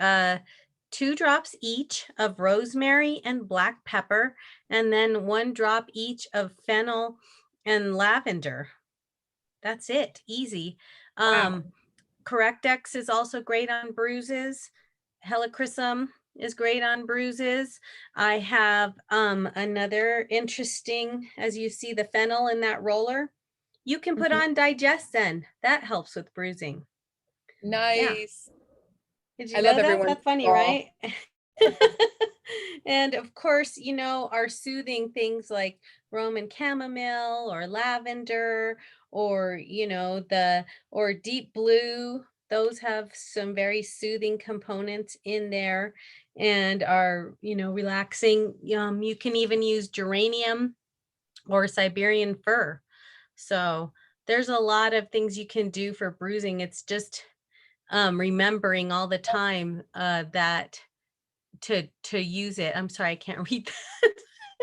S5: 2 drops each of rosemary and black pepper, and then 1 drop each of fennel and lavender. That's it, easy.
S1: Wow.
S5: Correctex is also great on bruises. Helichrysum is great on bruises. I have another interesting, as you see the fennel in that roller, you can put on Digesten. That helps with bruising.
S1: Nice.
S5: Did you
S1: I
S5: know
S1: love
S5: that?
S1: everyone.
S5: That's funny, right? And of course, you know, our soothing things like Roman chamomile or lavender, or, you know, or deep blue, those have some very soothing components in there and are, you know, relaxing. You can even use geranium or Siberian fir. So there's a lot of things you can do for bruising. It's just remembering all the time that to use it. I'm sorry, I can't read that.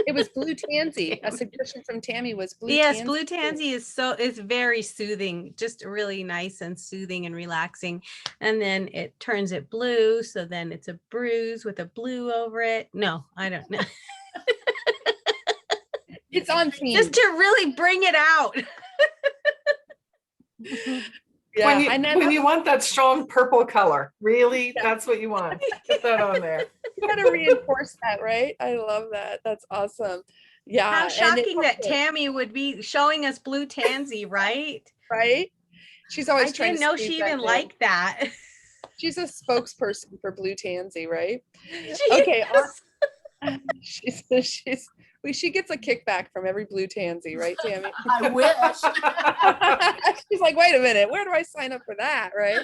S1: It was blue tansy. A suggestion from Tammy was blue
S5: Yes,
S1: tansy.
S5: blue tansy is very soothing, just really nice and soothing and relaxing. And then it turns it blue, so then it's a bruise with a blue over it. No, I don't know.
S1: It's on theme.
S5: Just to really bring it out.
S1: Yeah,
S3: When you want that strong purple color, really,
S1: Yeah.
S3: that's what you want. Get that on there.
S1: you gotta reinforce that, right? I love that. That's awesome. Yeah.
S5: How
S1: and
S5: shocking that
S1: also,
S5: Tammy would be showing us blue tansy, right?
S1: right? She's
S5: I
S1: always trying
S5: didn't
S1: to
S5: know
S1: squeeze
S5: she
S1: that
S5: even
S1: in.
S5: liked that.
S1: She's a spokesperson for blue tansy, right?
S5: She
S1: Okay.
S5: is.
S1: She gets a kickback from every blue tansy, right, Tammy?
S2: I wish.
S1: She's like, wait a minute, where do I sign up for that, right?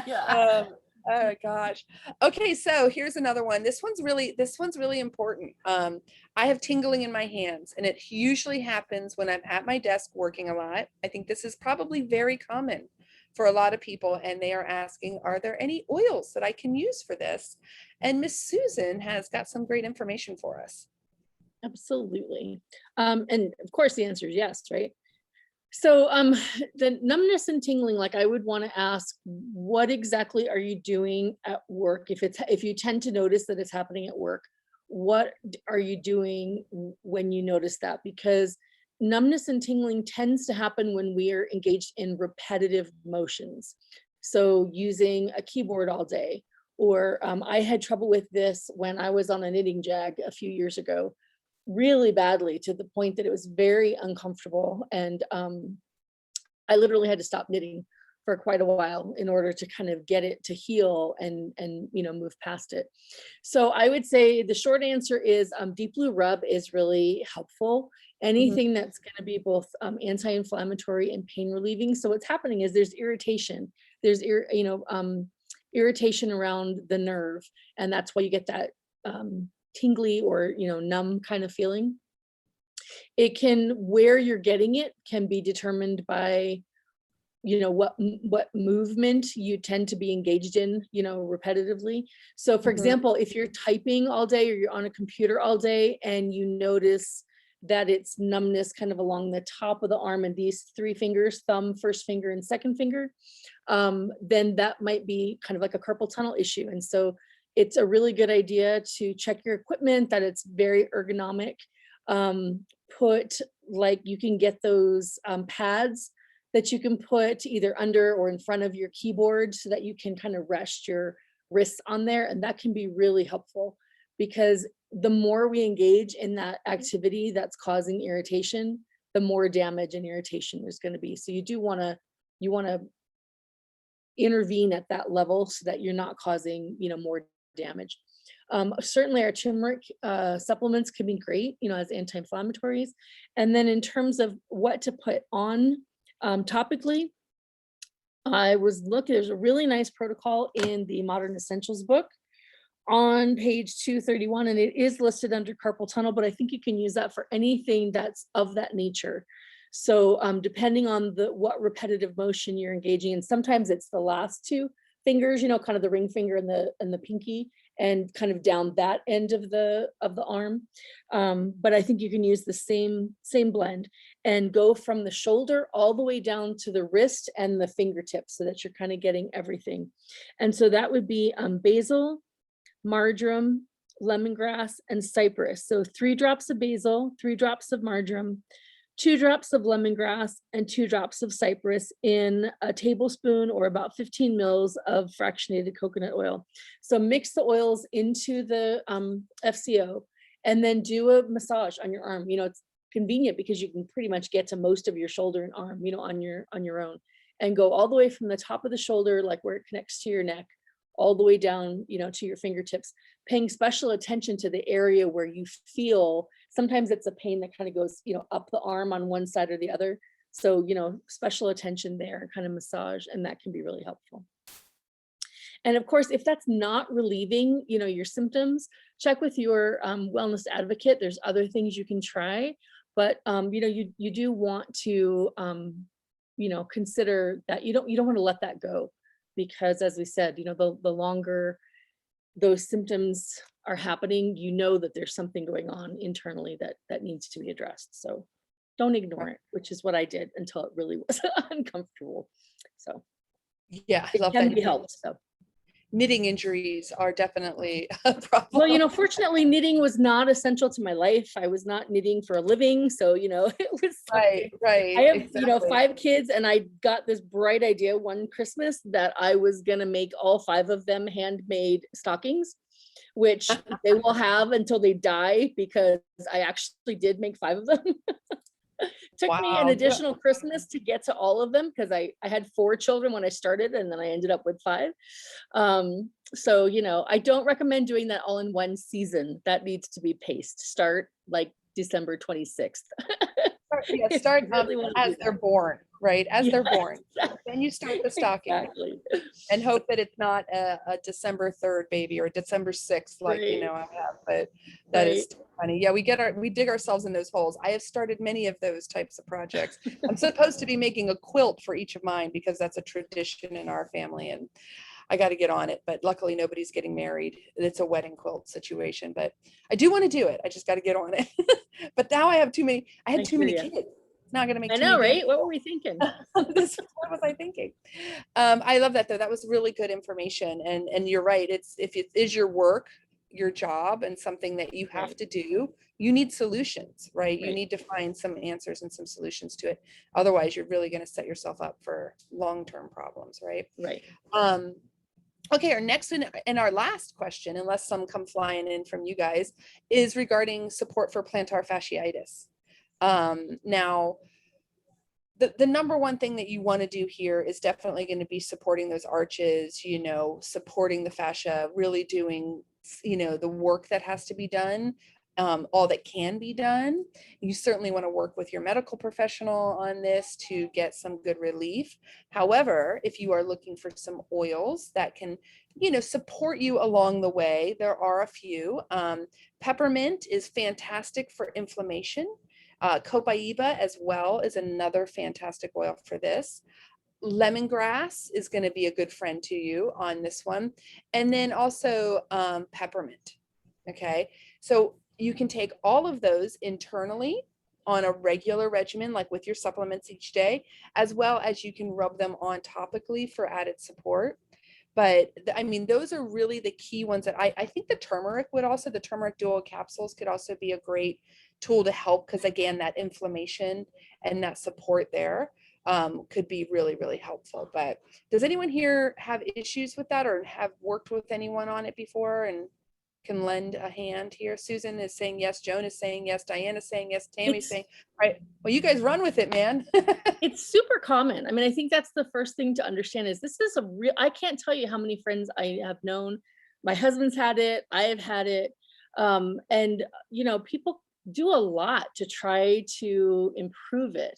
S2: Yeah.
S1: Oh gosh. Okay, so here's another one. This one's really important. I have tingling in my hands, and it usually happens when I'm at my desk working a lot. I think this is probably very common for a lot of people, and they are asking, are there any oils that I can use for this? And Miss Susan has got some great information for us.
S4: Absolutely. And of course the answer is yes, right? So the numbness and tingling, like I would want to ask, what exactly are you doing at work? If you tend to notice that it's happening at work, what are you doing when you notice that? Because numbness and tingling tends to happen when we are engaged in repetitive motions. So using a keyboard all day, or I had trouble with this when I was on a knitting jag a few years ago, really badly, to the point that it was very uncomfortable. And I literally had to stop knitting for quite a while in order to kind of get it to heal and move past it. So I would say the short answer is deep blue rub is really helpful. Anything that's going to be both anti-inflammatory and pain relieving. So what's happening is there's irritation. There's irritation around the nerve, and that's why you get that tingly or numb kind of feeling. It can, where you're getting it can be determined by what movement you tend to be engaged in repetitively. So for example, if you're typing all day or you're on a computer all day and you notice that it's numbness kind of along the top of the arm and these 3 fingers, thumb, first finger, and second finger, then that might be kind of like a carpal tunnel issue. And so it's a really good idea to check your equipment, that it's very ergonomic. You can get those pads that you can put either under or in front of your keyboard so that you can kind of rest your wrists on there. And that can be really helpful, because the more we engage in that activity that's causing irritation, the more damage and irritation there's going to be. So you want to intervene at that level so that you're not causing more damage. Certainly our turmeric supplements can be great, as anti-inflammatories. And then in terms of what to put on topically, I was looking, there's a really nice protocol in the Modern Essentials book on page 231, and it is listed under carpal tunnel, but I think you can use that for anything that's of that nature. So depending on what repetitive motion you're engaging in, sometimes it's the last 2 fingers, kind of the ring finger and the pinky, and kind of down that end of the arm. But I think you can use the same blend and go from the shoulder all the way down to the wrist and the fingertips, so that you're kind of getting everything. And so that would be basil, marjoram, lemongrass, and cypress. So 3 drops of basil, 3 drops of marjoram, 2 drops of lemongrass, and 2 drops of cypress in a tablespoon or about 15 mils of fractionated coconut oil. So mix the oils into the FCO and then do a massage on your arm. You know, it's convenient because you can pretty much get to most of your shoulder and arm, you know, on your own, and go all the way from the top of the shoulder, like where it connects to your neck, all the way down, you know, to your fingertips, paying special attention to the area where you feel, sometimes it's a pain that kind of goes, you know, up the arm on one side or the other. So, you know, special attention there, kind of massage, and that can be really helpful. And of course, if that's not relieving, you know, your symptoms, check with your wellness advocate. There's other things you can try, but you know, you do want to, you know, consider that you don't want to let that go, because as we said, you know, the longer those symptoms are happening, you know that there's something going on internally that needs to be addressed. So don't ignore it, which is what I did until it really was uncomfortable. So
S1: Yeah, I
S4: it
S1: love
S4: can
S1: that.
S4: be helped. So.
S1: Knitting injuries are definitely a problem.
S4: Well, you know, fortunately, knitting was not essential to my life. I was not knitting for a living. So, you know, it was
S1: Right.
S4: I have, you know, 5 kids, and I got this bright idea one Christmas that I was going to make all 5 of them handmade stockings, which they will have until they die, because I actually did make 5 of them. Took me an additional Christmas to get to all of them, because I had 4 children when I started, and then I ended up with 5. So, you know, I don't recommend doing that all in one season. That needs to be paced. Start like December 26th.
S1: Start
S4: Really
S1: as they're born, right? As they're born.
S4: Exactly.
S1: Then you start the stocking.
S4: Exactly.
S1: And hope that it's not a December 3rd baby or December 6th, like, you know, I have, but that is funny. Yeah, we dig ourselves in those holes. I have started many of those types of projects. I'm supposed to be making a quilt for each of mine, because that's a tradition in our family, and I got to get on it, but luckily nobody's getting married. It's a wedding quilt situation, but I do want to do it. I just got to get on it. But now I had too many kids. It's not going to make
S4: I know, right? What were we thinking?
S1: what was I thinking? I love that though. That was really good information. And you're right. If it is your work, your job, and something that you have to do, you need solutions, right? You need to find some answers and some solutions to it. Otherwise, you're really going to set yourself up for long-term problems, right?
S4: Right.
S1: Okay, our next and our last question, unless some come flying in from you guys, is regarding support for plantar fasciitis. Now, the number one thing that you want to do here is definitely going to be supporting those arches, you know, supporting the fascia, really doing, you know, the work that has to be done, all that can be done. You certainly want to work with your medical professional on this to get some good relief. However, if you are looking for some oils that can, you know, support you along the way, there are a few. Peppermint is fantastic for inflammation. Copaiba as well is another fantastic oil for this. Lemongrass is going to be a good friend to you on this one. And then also peppermint. Okay, so you can take all of those internally on a regular regimen, like with your supplements each day, as well as you can rub them on topically for added support. But I mean, those are really the key ones that I think the turmeric dual capsules could also be a great tool to help, because again, that inflammation and that support there could be really, really helpful. But does anyone here have issues with that, or have worked with anyone on it before and can lend a hand here? Susan is saying yes, Joan is saying yes, Diane is saying yes, Tammy's saying, all right, well, you guys run with it, man.
S4: It's super common. I mean, I think that's the first thing to understand is this is a real, I can't tell you how many friends I have known. My husband's had it, I have had it. And, you know, people do a lot to try to improve it.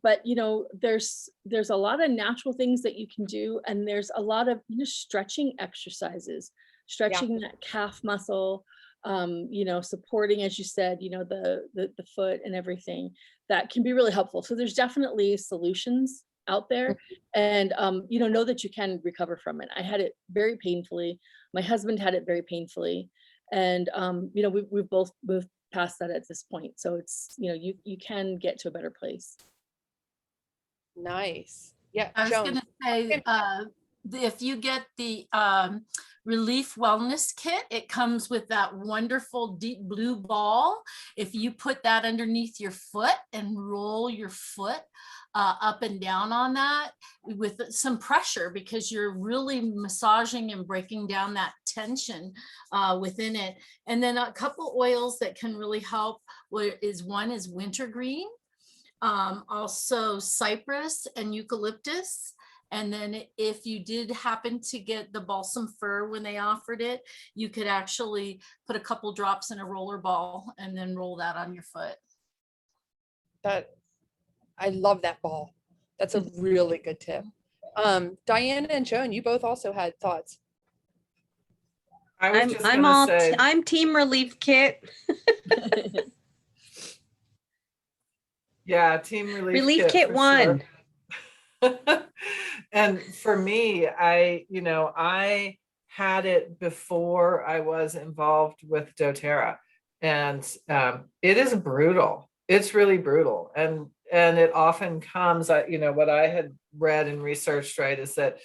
S4: But, you know, there's a lot of natural things that you can do. And there's a lot of, you know, stretching exercises, stretching that calf muscle, you know, supporting, as you said, you know, the foot and everything that can be really helpful. So there's definitely solutions out there, and, you know that you can recover from it. I had it very painfully. My husband had it very painfully. And, you know, we've both moved past that at this point. So it's, you know, you can get to a better place.
S1: Nice. Yeah.
S2: I was
S1: Joan.
S2: going to say, if you get the Relief Wellness Kit, it comes with that wonderful deep blue ball. If you put that underneath your foot and roll your foot up and down on that with some pressure, because you're really massaging and breaking down that tension within it. And then a couple oils that can really help is one is wintergreen, also cypress and eucalyptus. And then if you did happen to get the balsam fir when they offered it, you could actually put a couple drops in a roller ball and then roll that on your foot.
S1: I love that ball. That's a really good tip. Diana and Joan, you both also had thoughts.
S3: I was just gonna say,
S5: I'm team relief kit.
S3: yeah, team relief
S5: Kit
S3: for
S5: one.
S3: sure. And for me, I had it before I was involved with doTERRA, and it is brutal. It's really brutal, and it often comes. What I had read and researched, right, is that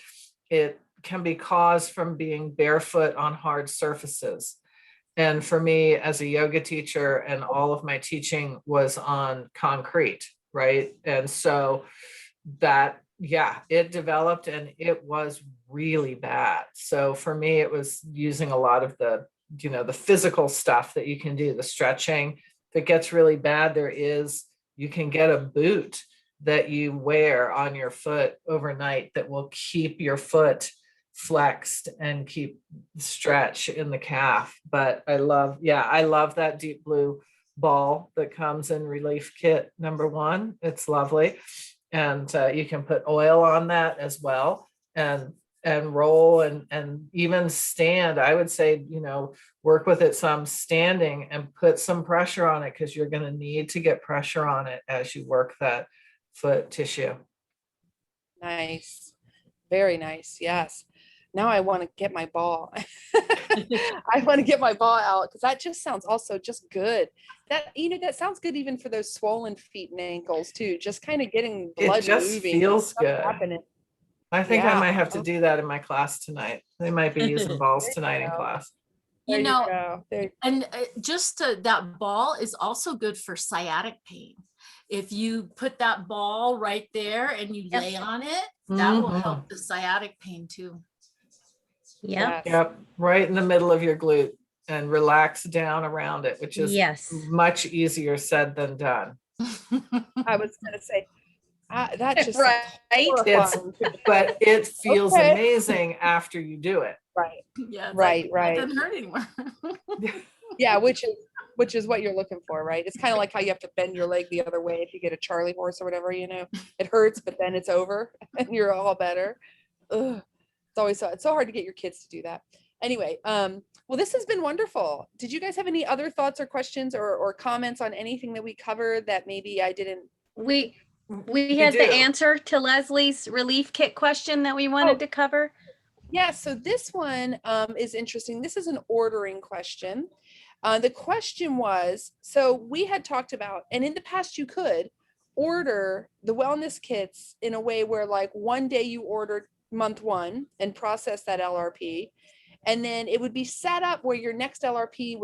S3: it can be caused from being barefoot on hard surfaces. And for me, as a yoga teacher, and all of my teaching was on concrete, right, and so that, yeah, it developed and it was really bad. So for me, it was using a lot of the physical stuff that you can do, the stretching. If it gets really bad, you can get a boot that you wear on your foot overnight that will keep your foot flexed and keep stretch in the calf. But I love that deep blue ball that comes in Relief Kit number 1. It's lovely. And you can put oil on that as well, and roll and even stand. I would say, work with it some standing and put some pressure on it, because you're going to need to get pressure on it as you work that foot tissue.
S1: Nice. Very nice. Yes. Now I want to get my ball. I want to get my ball out, because that just sounds also just good. That sounds good even for those swollen feet and ankles too. Just kind of getting blood
S3: It just
S1: moving.
S3: feels good.
S1: Happening.
S3: I think I
S1: Yeah.
S3: might have to do that in my class tonight. They might be using balls tonight in class.
S1: There
S2: And just that ball is also good for sciatic pain. If you put that ball right there and you lay on it, that will help the sciatic pain too.
S5: Yeah.
S3: Yep. Right in the middle of your glute, and relax down around it, which is much easier said than done.
S1: I was going to say, that just
S5: right.
S3: But it feels amazing after you do it.
S1: Right.
S2: Yeah.
S1: Right.
S2: It doesn't hurt anymore.
S1: Yeah. Which is what you're looking for, right? It's kind of like how you have to bend your leg the other way if you get a Charlie horse or whatever, it hurts, but then it's over and you're all better. Ugh. It's so hard to get your kids to do that. Anyway, well, this has been wonderful. Did you guys have any other thoughts or questions or comments on anything that we covered that maybe I didn't?
S5: We had the answer to Leslie's relief kit question that we wanted to cover.
S1: Yeah, so this one is interesting. This is an ordering question. The question was, so we had talked about, and in the past you could order the wellness kits in a way where, like, one day you ordered month 1 and process that LRP, and then it would be set up where your next LRP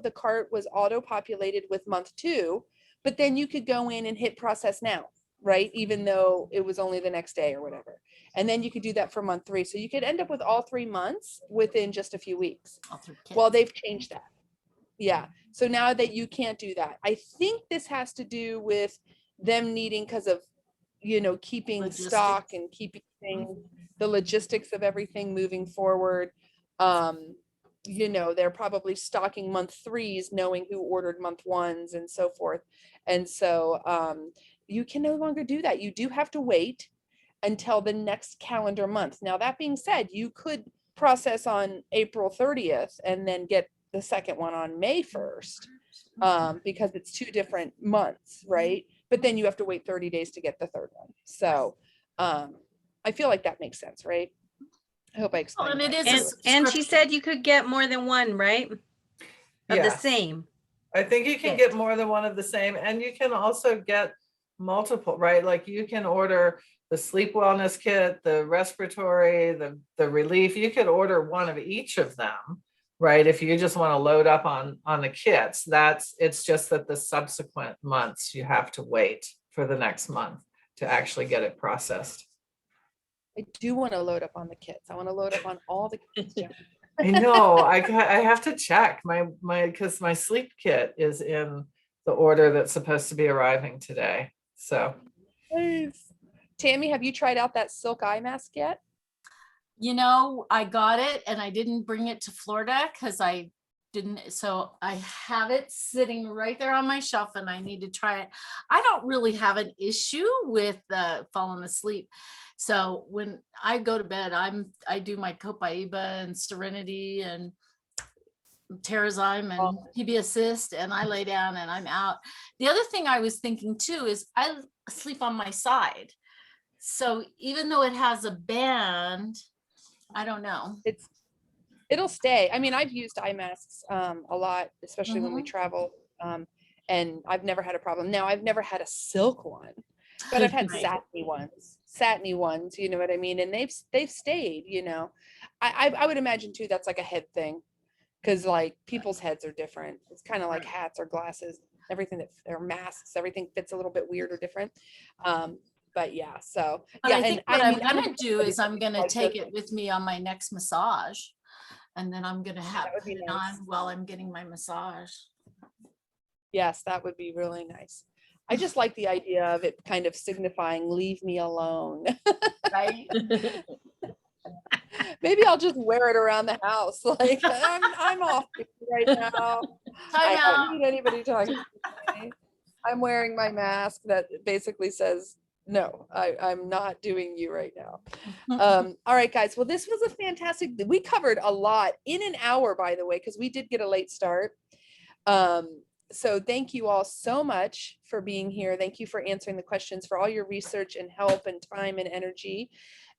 S1: the cart was auto populated with month 2, but then you could go in and hit process now, right? Even though it was only the next day or whatever. And then you could do that for month 3. So you could end up with all 3 months within just a few weeks. Well, they've changed that. Yeah. So now that you can't do that, I think this has to do with them needing, because of, keeping stock and keeping the logistics of everything moving forward. They're probably stocking month 3s, knowing who ordered month 1s and so forth. And so you can no longer do that. You do have to wait until the next calendar month. Now, that being said, you could process on April 30th and then get the second one on May 1st, because it's 2 different months, right? But then you have to wait 30 days to get the third one. So I feel like that makes sense, right? I hope I explained.
S2: And it is,
S5: and she said you could get more than one, right? Of the same.
S3: I think you can get more than one of the same, and you can also get multiple, right? Like you can order the sleep wellness kit, the respiratory, the relief. You could order one of each of them, right? If you just want to load up on the kits, it's just that the subsequent months you have to wait for the next month to actually get it processed.
S1: I do want to load up on the kits. I want to load up on all the kits. Yeah.
S3: I know. I have to check because my sleep kit is in the order that's supposed to be arriving today. So,
S1: Nice. Tammy, have you tried out that silk eye mask yet?
S2: You know, I got it and I didn't bring it to Florida because I didn't. So I have it sitting right there on my shelf and I need to try it. I don't really have an issue with falling asleep. So when I go to bed, I do my Copaiba and Serenity and Terrazyme and PB Assist, and I lay down and I'm out. The other thing I was thinking too is I sleep on my side. So even though it has a band, I don't know.
S1: It'll stay. I mean, I've used eye masks a lot, especially when we travel, and I've never had a problem. Now, I've never had a silk one, but I've had satiny ones, you know what I mean? And they've stayed, you know. I would imagine too that's like a head thing, because like people's heads are different. It's kind of like hats or glasses, everything or masks, everything fits a little bit weird or different. But yeah, so
S2: But
S1: yeah,
S2: I think
S1: and
S2: what
S1: I
S2: I'm
S1: mean,
S2: gonna do is I'm gonna take it with me on my next massage, and then I'm gonna have
S1: would be
S2: it
S1: nice.
S2: on while I'm getting my massage.
S1: yes, that would be really nice. I just like the idea of it kind of signifying leave me alone.
S2: Right?
S1: Maybe I'll just wear it around the house. Like I'm off right now. I
S2: Time out.
S1: don't need anybody talking to me. I'm wearing my mask that basically says, no, I'm not doing you right now. All right, guys. Well, this was a fantastic, we covered a lot in an hour, by the way, because we did get a late start. So thank you all so much for being here. Thank you for answering the questions, for all your research and help and time and energy.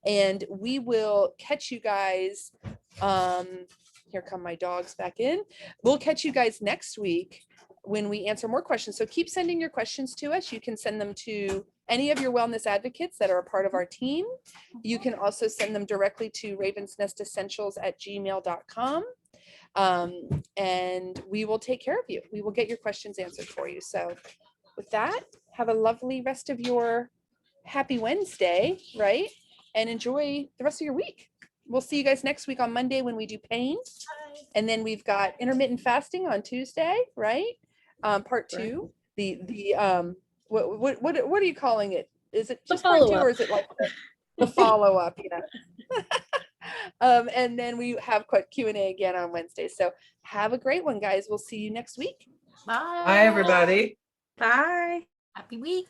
S1: And we will catch you guys. Here come my dogs back in. We'll catch you guys next week when we answer more questions. So keep sending your questions to us. You can send them to any of your wellness advocates that are a part of our team. You can also send them directly to ravensnestessentials@gmail.com. And we will take care of you. We will get your questions answered for you. So with that, have a lovely rest of your happy Wednesday, right? And enjoy the rest of your week. We'll see you guys next week on Monday when we do pain. And then we've got intermittent fasting on Tuesday, right? Part 2. What are you calling it? Is it just part 2 or is it like the follow-up? Yeah. And then we have Q&A again on Wednesday. So have a great one, guys. We'll see you next week.
S2: Bye.
S3: Bye, everybody.
S5: Bye.
S2: Happy week.